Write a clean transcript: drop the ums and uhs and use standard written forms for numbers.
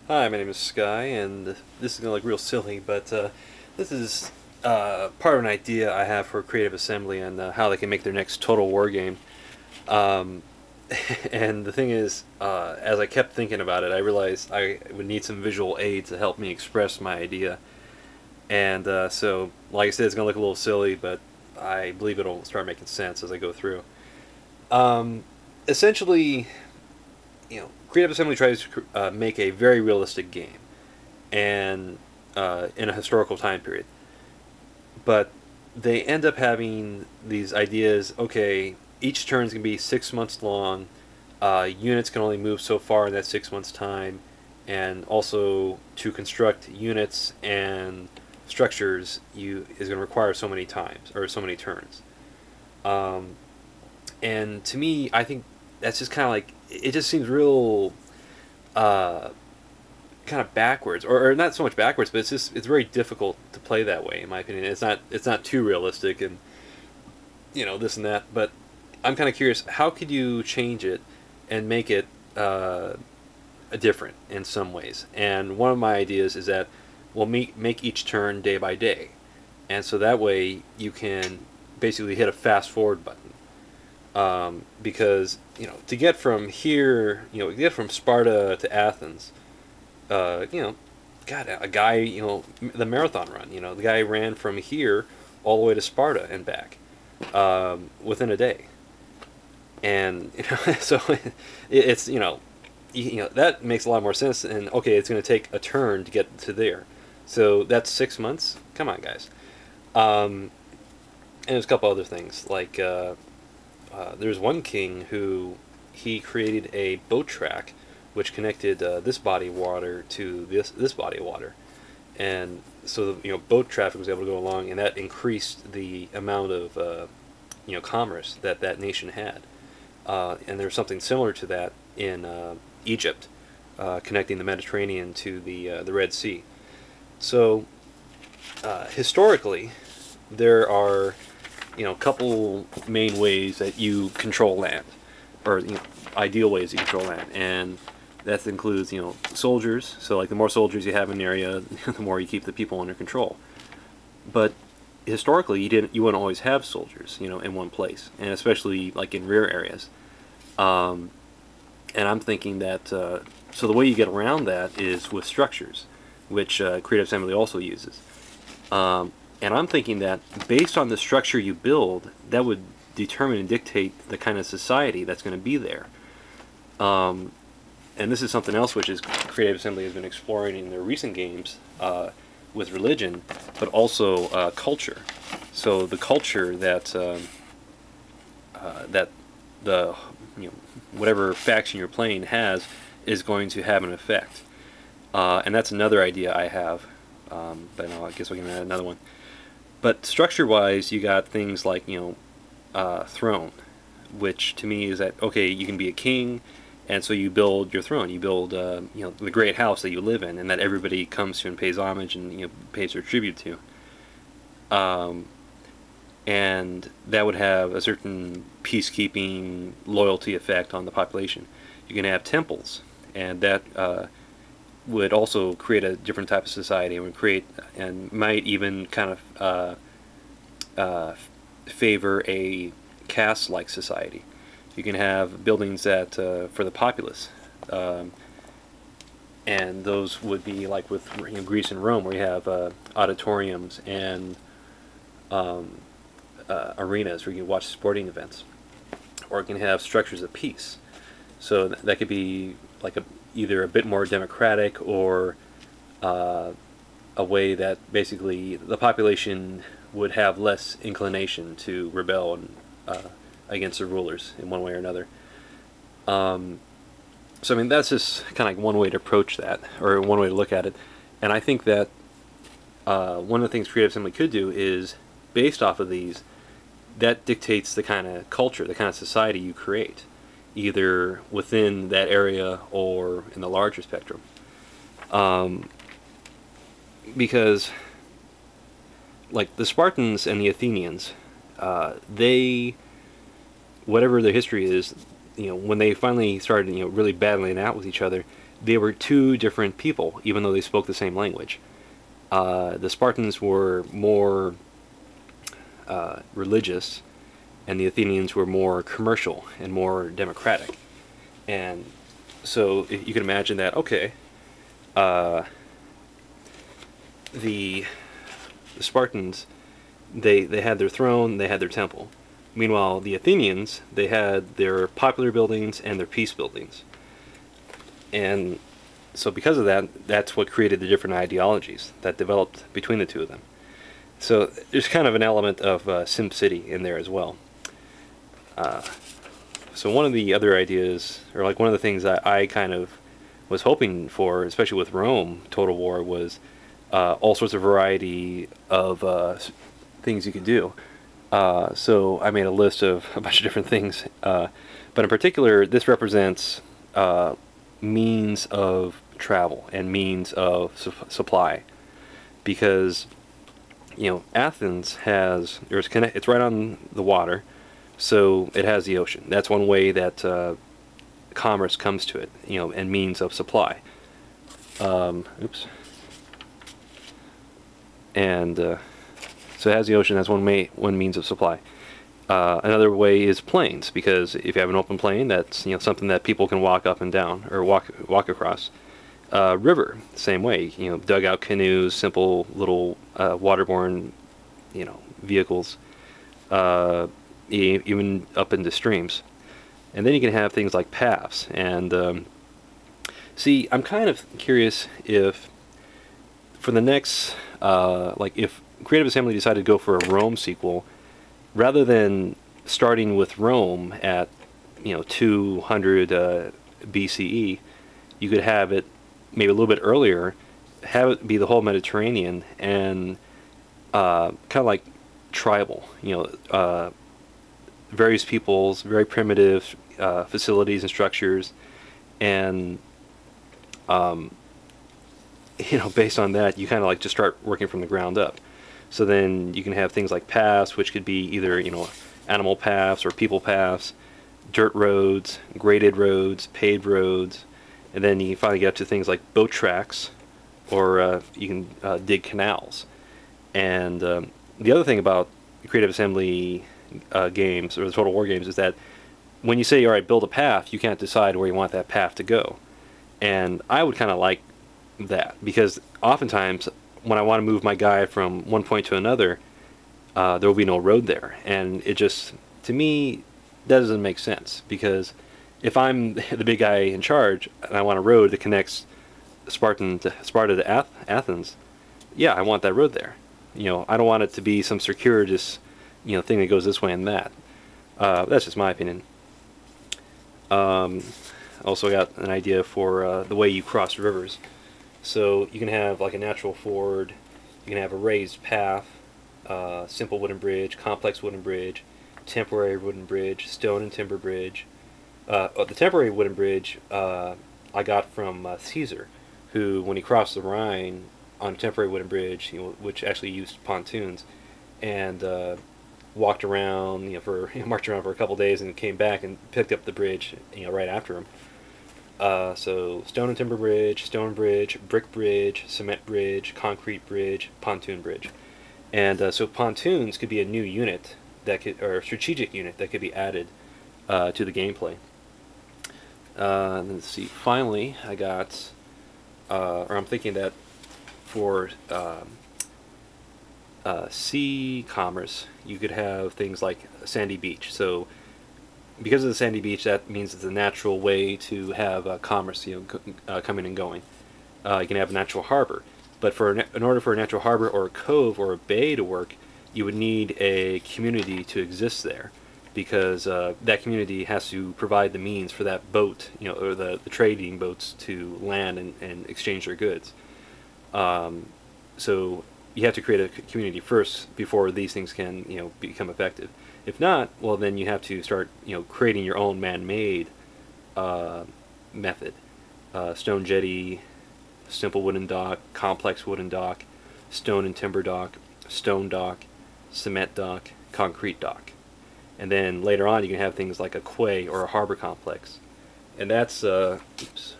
Hi, my name is Sky, and this is going to look real silly, but this is part of an idea I have for Creative Assembly and how they can make their next Total War game. Um, and the thing is, as I kept thinking about it, I realized I would need some visual aid to help me express my idea. And so, like I said, it's going to look a little silly, but I believe it'll start making sense as I go through. Um, Essentially, Creative Assembly tries to make a very realistic game and in a historical time period. But they end up having these ideas. Okay, each turn is going to be 6 months long. Units can only move so far in that 6 months time, and also to construct units and structures you is going to require so many times or so many turns. Um, and to me, I think that's just kind of like it. Just seems real uh, kind of backwards, or not so much backwards, but it's very difficult to play that way in my opinion. It's not too realistic, and this and that. But I'm kind of curious, how could you change it and make it different in some ways? And one of my ideas is that we'll make each turn day by day, and so that way you can basically hit a fast forward button. Because to get from here, to get from Sparta to Athens, uh, you know, God, a guy, the marathon run, the guy ran from here all the way to Sparta and back within a day, and so it's that makes a lot more sense. And okay, it's going to take a turn to get to there, so that's 6 months. Come on, guys. Um, and there's a couple other things like there's one king who he created a boat track which connected this body of water to this body of water, and so the boat traffic was able to go along, and that increased the amount of commerce that that nation had. And there's something similar to that in Egypt, connecting the Mediterranean to the Red Sea. So historically, there are a couple main ways that you control land, or ideal ways you control land, and that includes soldiers. So like the more soldiers you have in an area, the more you keep the people under control. But historically, you wouldn't always have soldiers in one place, and especially like in rear areas. Um, and I'm thinking that so the way you get around that is with structures, which Creative Assembly also uses. And I'm thinking that based on the structure you build, that would determine and dictate the kind of society that's going to be there. And this is something else which is Creative Assembly has been exploring in their recent games with religion, but also culture. So the culture that the whatever faction you're playing has is going to have an effect. And that's another idea I have. But no, I guess we can add another one. But structure-wise, you got things like throne, which to me is that okay, you can be a king, and so you build your throne. You build the great house that you live in, and that everybody comes to and pays homage and pays their tribute to. Um, and that would have a certain peacekeeping loyalty effect on the population. You can have temples, and that would also create a different type of society, and would create and might even kind of favor a caste-like society. You can have buildings that for the populace, and those would be like with Greece and Rome, where you have auditoriums and arenas where you can watch sporting events, or it can have structures of peace. So that could be like either a bit more democratic, or a way that basically the population would have less inclination to rebel and, against the rulers in one way or another. So I mean that's just kind of like one way to approach that, or one way to look at it. And I think that one of the things Creative Assembly could do is, based off of these, that dictates the kind of culture, the kind of society you create, either within that area or in the larger spectrum. Because, like the Spartans and the Athenians, they, whatever their history is, when they finally started, really battling it out with each other, they were two different people, even though they spoke the same language. The Spartans were more religious, and the Athenians were more commercial and more democratic. And so you can imagine that, okay, uh, the Spartans, they had their throne, they had their temple. Meanwhile, the Athenians, they had their popular buildings and their peace buildings. And so because of that, that's what created the different ideologies that developed between the two of them. So there's kind of an element of SimCity in there as well. So one of the other ideas, or like one of the things that I kind of was hoping for, especially with Rome Total War, was all sorts of variety of things you could do. So I made a list of a bunch of different things, but in particular, this represents means of travel and means of supply, because Athens has it's right on the water, so it has the ocean. That's one way that commerce comes to it, and means of supply. Oops. And so it has the ocean. That's one means of supply. Another way is plains, because if you have an open plain, that's something that people can walk up and down or walk across. River, same way. Dugout canoes, simple little waterborne, vehicles, even up into streams. And then you can have things like paths. And see, I'm kind of curious if for the next, like if Creative Assembly decided to go for a Rome sequel, rather than starting with Rome at 200 BCE, you could have it maybe a little bit earlier, have it be the whole Mediterranean, and kind of like tribal, various peoples, very primitive facilities and structures, and based on that, you kind of like just start working from the ground up. So then you can have things like paths, which could be either animal paths or people paths, dirt roads, graded roads, paved roads, and then you finally get up to things like boat tracks, or you can dig canals. And the other thing about Creative Assembly games, or the Total War games, is that when you say, all right, build a path, you can't decide where you want that path to go. And I would kind of like that, because oftentimes when I want to move my guy from one point to another, there will be no road there. And it just, to me, that doesn't make sense, because if I'm the big guy in charge and I want a road that connects Sparta to Athens, yeah, I want that road there. I don't want it to be some circuitous, thing that goes this way and that. That's just my opinion. Also got an idea for the way you cross rivers. So you can have like a natural ford, you can have a raised path, simple wooden bridge, complex wooden bridge, temporary wooden bridge, stone and timber bridge. The temporary wooden bridge I got from Caesar, who, when he crossed the Rhine on a temporary wooden bridge, which actually used pontoons, and walked around, marched around for a couple days, and came back and picked up the bridge, right after him. So stone and timber bridge, stone bridge, brick bridge, cement bridge, concrete bridge, pontoon bridge. And so pontoons could be a new unit or a strategic unit that could be added to the gameplay. Let's see. Finally, I got, or I'm thinking that for sea commerce, you could have things like a sandy beach. So because of the sandy beach, that means it's a natural way to have commerce, coming and going. You can have a natural harbor, but in order for a natural harbor or a cove or a bay to work, you would need a community to exist there, because that community has to provide the means for that boat, or the trading boats to land and exchange their goods. So you have to create a community first before these things can, become effective. If not, well, then you have to start, creating your own man-made method. Stone jetty, simple wooden dock, complex wooden dock, stone and timber dock, stone dock, cement dock, concrete dock. And then later on, you can have things like a quay or a harbor complex. And that's, oops.